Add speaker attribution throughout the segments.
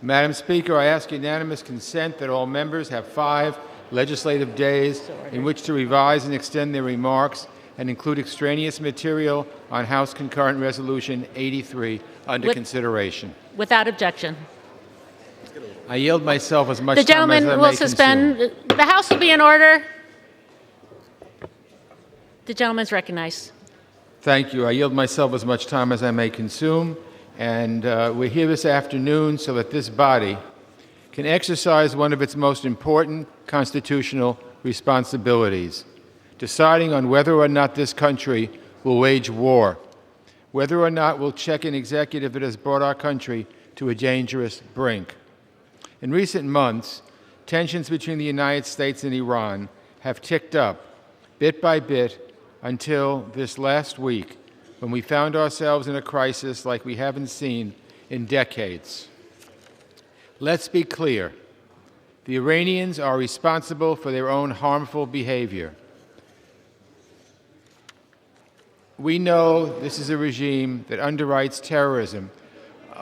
Speaker 1: Madam Speaker, I ask unanimous consent that all members have 5 legislative days in which to revise and extend their remarks and include extraneous material on House Concurrent Resolution 83 under consideration.
Speaker 2: Without objection.
Speaker 1: I yield myself as much
Speaker 2: The
Speaker 1: time as I
Speaker 2: gentleman
Speaker 1: may
Speaker 2: will suspend.
Speaker 1: consume.
Speaker 2: The House will be in order. The gentleman is recognized.
Speaker 1: Thank you. I yield myself as much time as I may consume. And we're here this afternoon so that this body can exercise one of its most important constitutional responsibilities, deciding on whether or not this country will wage war, whether or not we'll check an executive that has brought our country to a dangerous brink. In recent months, tensions between the United States and Iran have ticked up bit by bit until this last week, when we found ourselves in a crisis like we haven't seen in decades. Let's be clear. The Iranians are responsible for their own harmful behavior. We know this is a regime that underwrites terrorism.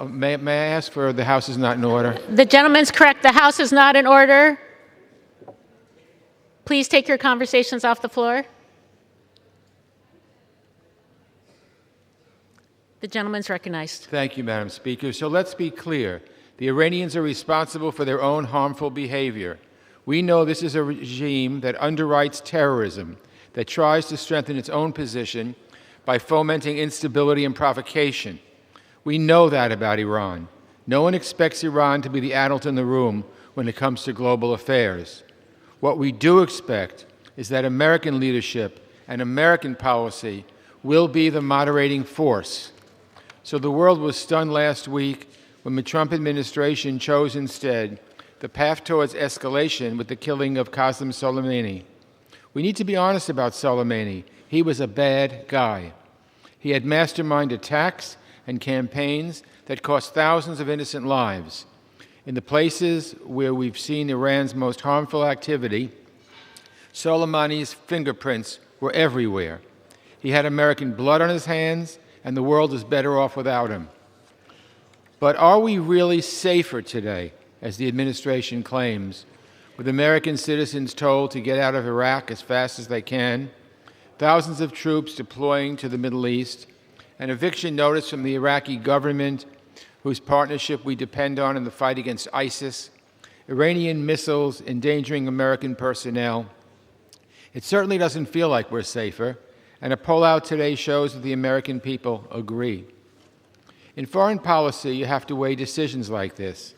Speaker 1: May I ask for the House is not in order?
Speaker 2: The gentleman's correct. The House is not in order. Please take your conversations off the floor. The gentleman's recognized.
Speaker 1: Thank you, Madam Speaker. So let's be clear. The Iranians are responsible for their own harmful behavior. We know this is a regime that underwrites terrorism, that tries to strengthen its own position by fomenting instability and provocation. We know that about Iran. No one expects Iran to be the adult in the room when it comes to global affairs. What we do expect is that American leadership and American policy will be the moderating force. So the world was stunned last week when the Trump administration chose instead the path towards escalation with the killing of Qasem Soleimani. We need to be honest about Soleimani. He was a bad guy. He had masterminded attacks and campaigns that cost thousands of innocent lives. In the places where we've seen Iran's most harmful activity, Soleimani's fingerprints were everywhere. He had American blood on his hands, and the world is better off without him. But are we really safer today, as the administration claims, with American citizens told to get out of Iraq as fast as they can, thousands of troops deploying to the Middle East, an eviction notice from the Iraqi government, whose partnership we depend on in the fight against ISIS, Iranian missiles endangering American personnel? It certainly doesn't feel like we're safer, and a poll out today shows that the American people agree. In foreign policy, you have to weigh decisions like this.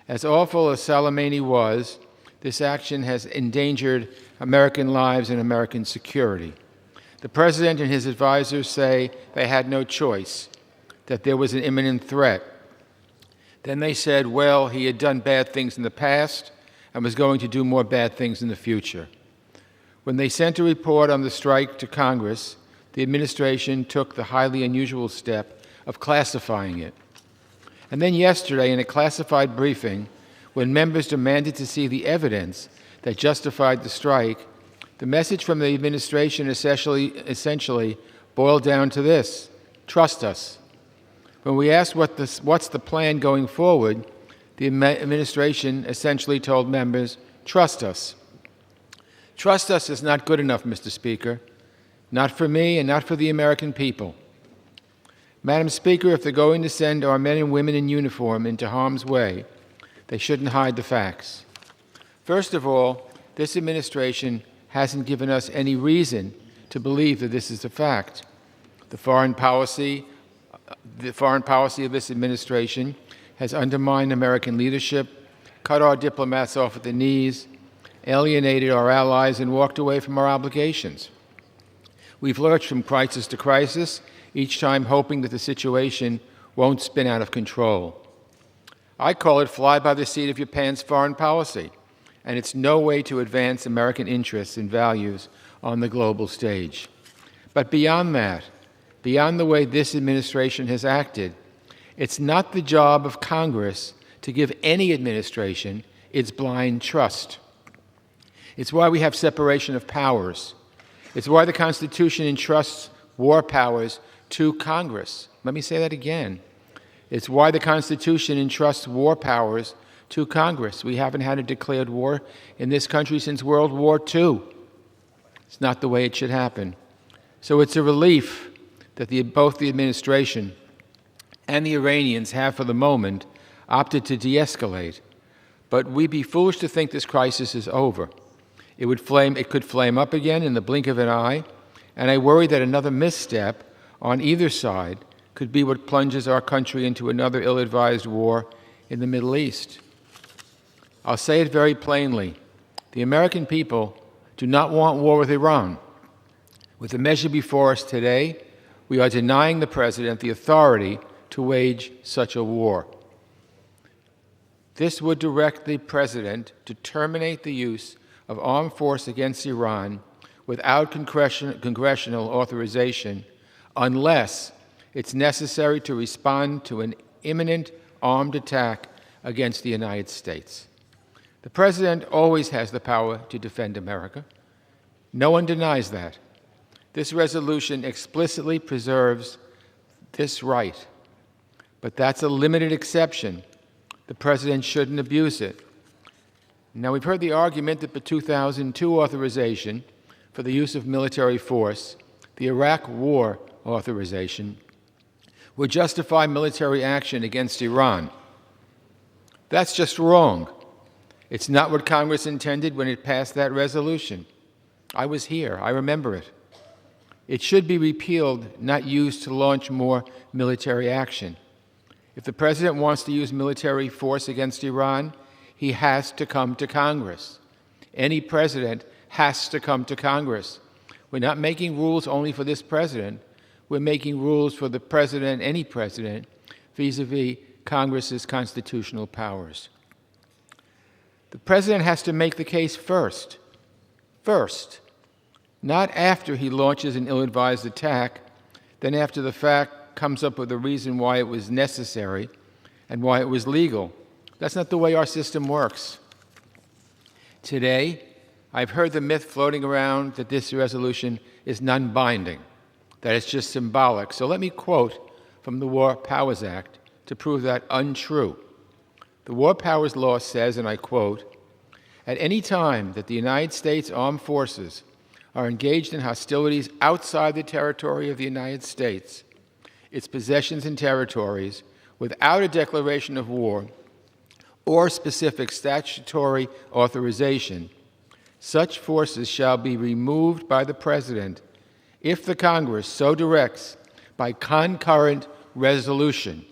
Speaker 1: As awful as Soleimani was, this action has endangered American lives and American security. The President and his advisors say they had no choice, that there was an imminent threat. Then they said, well, he had done bad things in the past and was going to do more bad things in the future. When they sent a report on the strike to Congress, the administration took the highly unusual step of classifying it. And then yesterday, in a classified briefing, when members demanded to see the evidence that justified the strike, the message from the administration essentially boiled down to this: trust us. When we asked what's the plan going forward, the administration essentially told members, trust us. Trust us is not good enough, Mr. Speaker, not for me and not for the American people. Madam Speaker, if they're going to send our men and women in uniform into harm's way, they shouldn't hide the facts. First of all, this administration hasn't given us any reason to believe that this is a fact. The foreign policy of this administration has undermined American leadership, cut our diplomats off at the knees, alienated our allies, and walked away from our obligations. We've lurched from crisis to crisis, each time hoping that the situation won't spin out of control. I call it fly by the seat of your pants foreign policy, and it's no way to advance American interests and values on the global stage. But beyond that, beyond the way this administration has acted, it's not the job of Congress to give any administration its blind trust. It's why we have separation of powers. It's why the Constitution entrusts war powers to Congress. Let me say that again. It's why the Constitution entrusts war powers to Congress. We haven't had a declared war in this country since World War II. It's not the way it should happen. So it's a relief that both the administration and the Iranians have, for the moment, opted to de-escalate. But we'd be foolish to think this crisis is over. It could flame up again in the blink of an eye, and I worry that another misstep on either side could be what plunges our country into another ill-advised war in the Middle East. I'll say it very plainly. The American people do not want war with Iran. With the measure before us today, we are denying the President the authority to wage such a war. This would direct the President to terminate the use of armed force against Iran without congressional authorization unless it's necessary to respond to an imminent armed attack against the United States. The President always has the power to defend America. No one denies that. This resolution explicitly preserves this right, but that's a limited exception. The President shouldn't abuse it. Now, we've heard the argument that the 2002 authorization for the use of military force, the Iraq War authorization, would justify military action against Iran. That's just wrong. It's not what Congress intended when it passed that resolution. I was here. I remember it. It should be repealed, not used to launch more military action. If the President wants to use military force against Iran, he has to come to Congress. Any president has to come to Congress. We're not making rules only for this president. We're making rules for the president, any president, vis-a-vis Congress's constitutional powers. The President has to make the case first, not after he launches an ill-advised attack, then after the fact comes up with a reason why it was necessary and why it was legal. That's not the way our system works. Today, I've heard the myth floating around that this resolution is non-binding, that it's just symbolic. So let me quote from the War Powers Act to prove that untrue. The War Powers Law says, and I quote, "At any time that the United States Armed Forces are engaged in hostilities outside the territory of the United States, its possessions and territories, without a declaration of war or specific statutory authorization, such forces shall be removed by the President if the Congress so directs by concurrent resolution."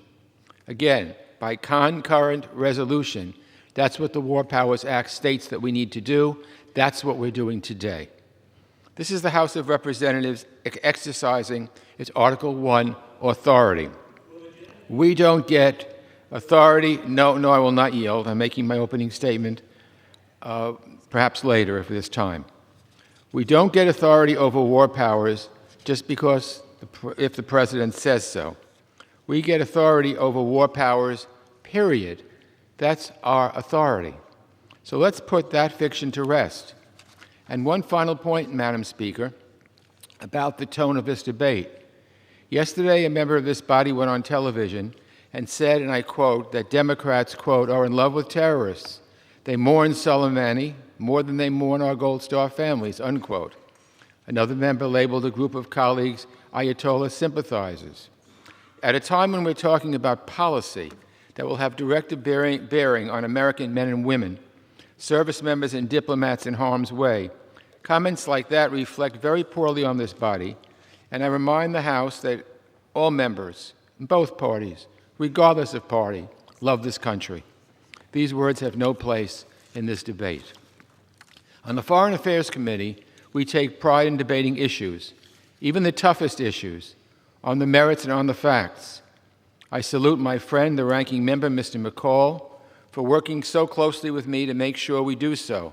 Speaker 1: Again, by concurrent resolution. That's what the War Powers Act states that we need to do. That's what we're doing today. This is the House of Representatives exercising its Article I authority. We don't get authority. No, I will not yield. I'm making my opening statement perhaps later if there's time. We don't get authority over war powers just because if the President says so. We get authority over war powers, period. That's our authority. So let's put that fiction to rest. And one final point, Madam Speaker, about the tone of this debate. Yesterday, a member of this body went on television and said, and I quote, that Democrats, quote, are in love with terrorists. They mourn Soleimani more than they mourn our Gold Star families, unquote. Another member labeled a group of colleagues Ayatollah sympathizers. At a time when we're talking about policy that will have direct bearing on American men and women, service members and diplomats in harm's way, comments like that reflect very poorly on this body, and I remind the House that all members, in both parties, regardless of party, love this country. These words have no place in this debate. On the Foreign Affairs Committee, we take pride in debating issues, even the toughest issues, on the merits and on the facts. I salute my friend, the ranking member, Mr. McCall, for working so closely with me to make sure we do so.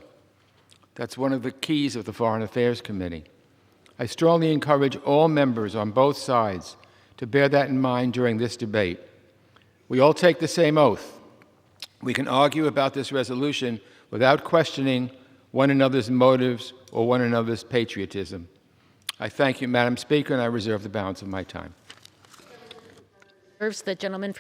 Speaker 1: That's one of the keys of the Foreign Affairs Committee. I strongly encourage all members on both sides to bear that in mind during this debate. We all take the same oath. We can argue about this resolution without questioning one another's motives or one another's patriotism. I thank you, Madam Speaker, and I reserve the balance of my time.
Speaker 2: The gentleman